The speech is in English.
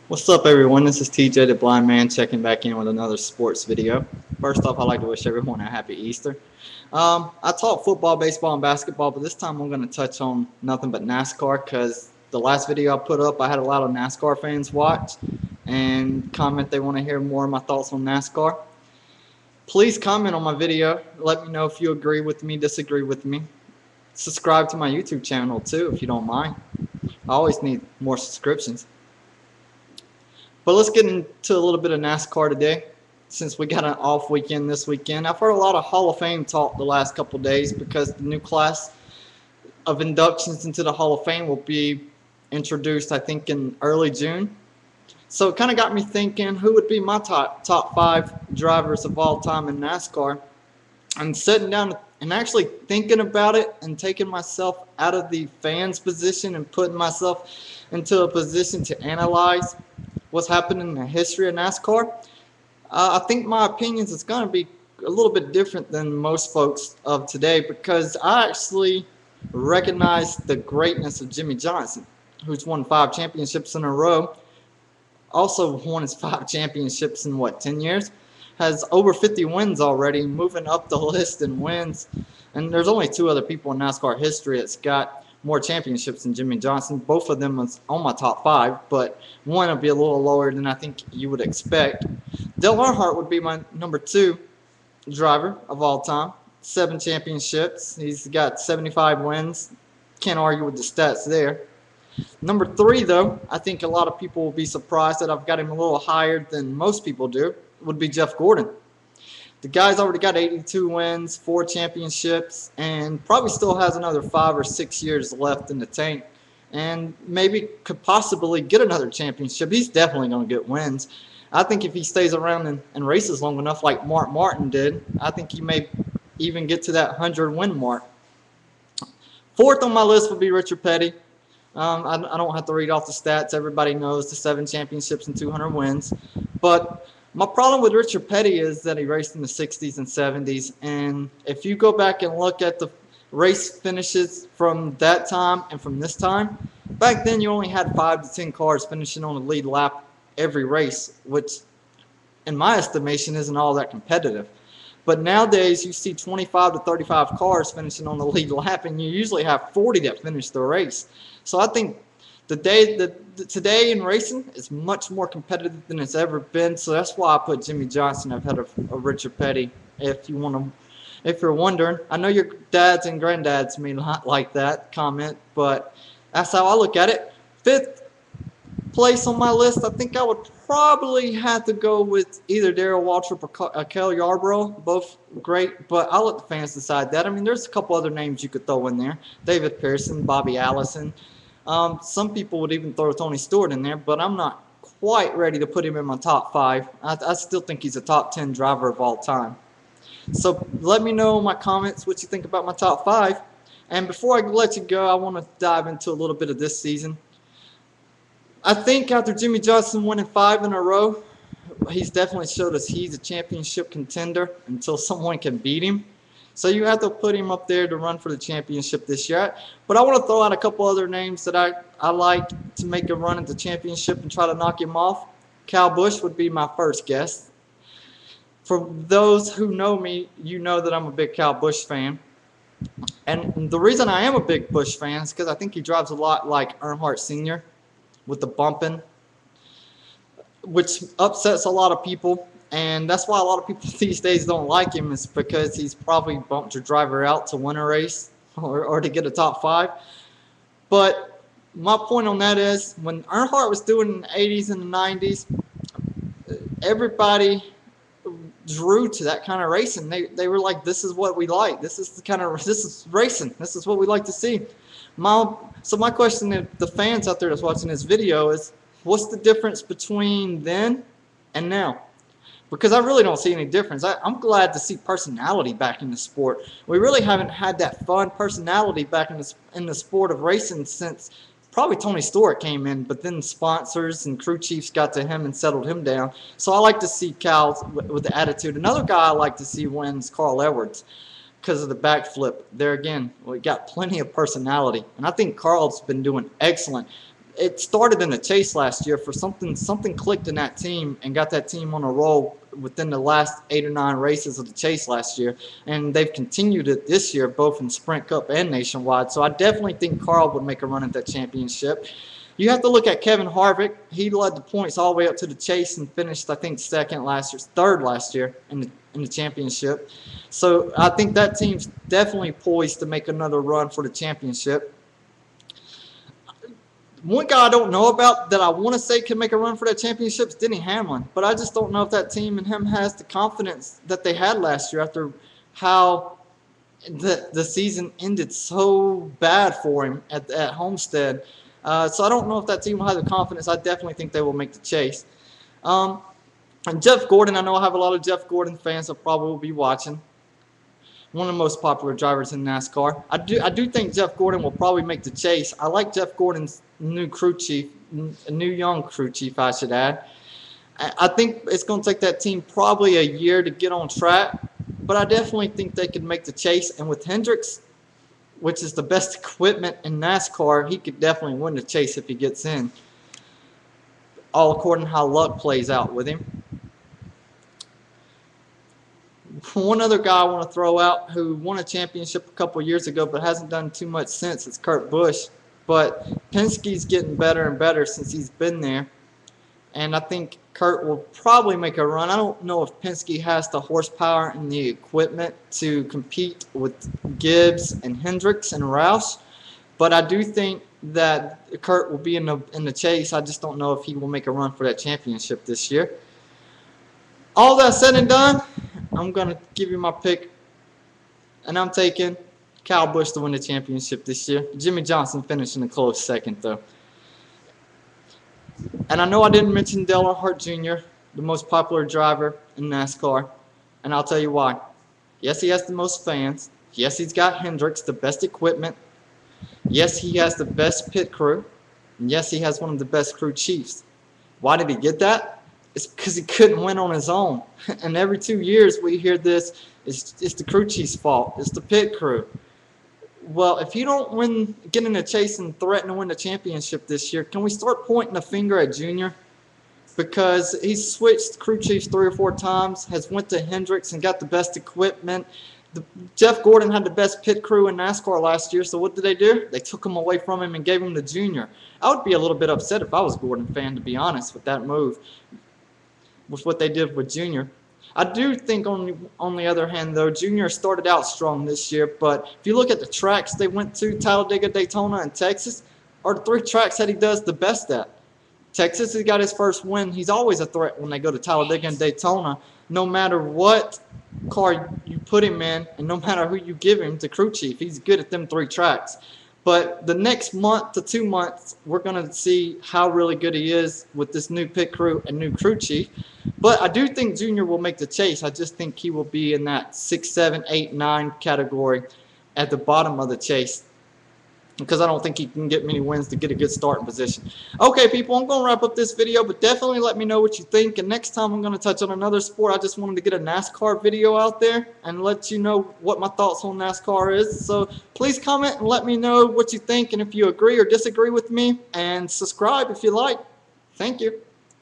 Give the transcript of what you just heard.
What's up, everyone? This is TJ the Blind Man checking back in with another sports video. First off, I'd like to wish everyone a happy Easter. I taught football, baseball, and basketball, but this time I'm going to touch on nothing but NASCAR because the last video I put up, I had a lot of NASCAR fans watch and comment they want to hear more of my thoughts on NASCAR. Please comment on my video. Let me know if you agree with me, disagree with me. Subscribe to my YouTube channel too if you don't mind. I always need more subscriptions. But let's get into a little bit of NASCAR today, since we got an off weekend this weekend. I've heard a lot of Hall of Fame talk the last couple of days because the new class of inductions into the Hall of Fame will be introduced, I think, in early June. So it kind of got me thinking, who would be my top 5 drivers of all time in NASCAR? And sitting down and actually thinking about it and taking myself out of the fans position and putting myself into a position to analyze what's happened in the history of NASCAR. I think my opinions is going to be a little bit different than most folks of today because I actually recognize the greatness of Jimmie Johnson, who's won 5 championships in a row, also won his 5 championships in, 10 years? Has over 50 wins already, moving up the list in wins. And there's only 2 other people in NASCAR history that's got more championships than Jimmie Johnson. Both of them was on my top 5, but one will be a little lower than I think you would expect. Dale Earnhardt would be my number 2 driver of all time. 7 championships. He's got 75 wins. Can't argue with the stats there. Number 3, though, I think a lot of people will be surprised that I've got him a little higher than most people do, would be Jeff Gordon. The guy's already got 82 wins, 4 championships, and probably still has another 5 or 6 years left in the tank, and maybe could possibly get another championship. He's definitely going to get wins. I think if he stays around and races long enough like Mark Martin did, I think he may even get to that 100-win mark. 4th on my list would be Richard Petty. I don't have to read off the stats. Everybody knows the 7 championships and 200 wins. But my problem with Richard Petty is that he raced in the 60s and 70s. And if you go back and look at the race finishes from that time and from this time, back then you only had 5 to 10 cars finishing on the lead lap every race, which in my estimation isn't all that competitive. But nowadays you see 25 to 35 cars finishing on the lead lap, and you usually have 40 that finish the race. So I think today in racing is much more competitive than it's ever been. So that's why I put Jimmie Johnson ahead of Richard Petty. If you're wondering, I know your dads and granddads may not like that comment, but that's how I look at it. 5th place on my list, I think I would probably have to go with either Darrell Waltrip or Cale Yarborough. Both great, but I'll let the fans decide that. I mean, there's a couple other names you could throw in there. David Pearson, Bobby Allison. Some people would even throw Tony Stewart in there, but I'm not quite ready to put him in my top 5. I still think he's a top 10 driver of all time. So let me know in my comments what you think about my top 5. And before I let you go, I want to dive into a little bit of this season. I think after Jimmie Johnson winning 5 in a row, he's definitely showed us he's a championship contender until someone can beat him. So you have to put him up there to run for the championship this year. But I want to throw out a couple other names that I like to make a run at the championship and try to knock him off. Kyle Busch would be my first guess. For those who know me, you know that I'm a big Kyle Busch fan. And the reason I am a big Busch fan is because I think he drives a lot like Earnhardt Sr. with the bumping, which upsets a lot of people. And that's why a lot of people these days don't like him, is because he's probably bumped your driver out to win a race or to get a top 5. But my point on that is, when Earnhardt was doing in the 80s and the 90s, everybody drew to that kind of racing. They were like, this is what we like. This is racing. This is what we like to see. So my question to the fans out there that's watching this video is, what's the difference between then and now? Because I really don't see any difference. I'm glad to see personality back in the sport. We really haven't had that fun personality back in the sport of racing since probably Tony Stewart came in, but then sponsors and crew chiefs got to him and settled him down. So I like to see Cal with the attitude. Another guy I like to see win is Carl Edwards because of the backflip. There again, we got plenty of personality. And I think Carl's been doing excellent. it started in the chase last year. For something clicked in that team and got that team on a roll within the last 8 or 9 races of the chase last year, and they've continued it this year, both in Sprint Cup and Nationwide. So I definitely think Carl would make a run at that championship. You have to look at Kevin Harvick. He led the points all the way up to the chase and finished, I think, third last year in the championship. So I think that team's definitely poised to make another run for the championship. One guy I don't know about that I want to say can make a run for that championship is Denny Hamlin. But I just don't know if that team and him has the confidence that they had last year after how the season ended so bad for him at Homestead. So I don't know if that team will have the confidence. I definitely think they will make the chase. And Jeff Gordon, I know I have a lot of Jeff Gordon fans that probably will be watching. One of the most popular drivers in NASCAR. I do think Jeff Gordon will probably make the chase. I like Jeff Gordon's new crew chief, new young crew chief, I should add. I think it's going to take that team probably a year to get on track, but I definitely think they could make the chase. And with Hendricks, which is the best equipment in NASCAR, he could definitely win the chase if he gets in. All according to how luck plays out with him. One other guy I want to throw out who won a championship a couple years ago but hasn't done too much since is Kurt Busch. But Penske's getting better and better since he's been there. And I think Kurt will probably make a run. I don't know if Penske has the horsepower and the equipment to compete with Gibbs and Hendricks and Roush. But I do think that Kurt will be in the chase. I just don't know if he will make a run for that championship this year. All that said and done, I'm going to give you my pick. And I'm taking Kyle Busch to win the championship this year. Jimmy Johnson finishing a close second, though. And I know I didn't mention Dale Earnhardt Jr., the most popular driver in NASCAR. And I'll tell you why. Yes, he has the most fans. Yes, he's got Hendricks, the best equipment. Yes, he has the best pit crew. And yes, he has one of the best crew chiefs. Why did he get that? It's because he couldn't win on his own. And every 2 years we hear this, it's the crew chief's fault. It's the pit crew. Well, if you don't get in a chase and threaten to win the championship this year, can we start pointing the finger at Junior? Because he's switched crew chiefs 3 or 4 times, has went to Hendricks and got the best equipment. Jeff Gordon had the best pit crew in NASCAR last year, so what did they do? They took him away from him and gave him to Junior. I would be a little bit upset if I was a Gordon fan, to be honest, with that move, with what they did with Junior. I do think, on the other hand, though, Junior started out strong this year, but if you look at the tracks they went to, Talladega, Daytona, and Texas, are the 3 tracks that he does the best at. Texas, he got his first win. He's always a threat when they go to Talladega and Daytona, no matter what car you put him in and no matter who you give him to crew chief. He's good at them 3 tracks. But the next month to 2 months, we're going to see how really good he is with this new pit crew and new crew chief. But I do think Junior will make the chase. I just think he will be in that 6, 7, 8, 9 category at the bottom of the chase, because I don't think he can get many wins to get a good starting position. Okay, people, I'm going to wrap up this video, but definitely let me know what you think. And next time I'm going to touch on another sport. I just wanted to get a NASCAR video out there and let you know what my thoughts on NASCAR is. So please comment and let me know what you think and if you agree or disagree with me. And subscribe if you like. Thank you.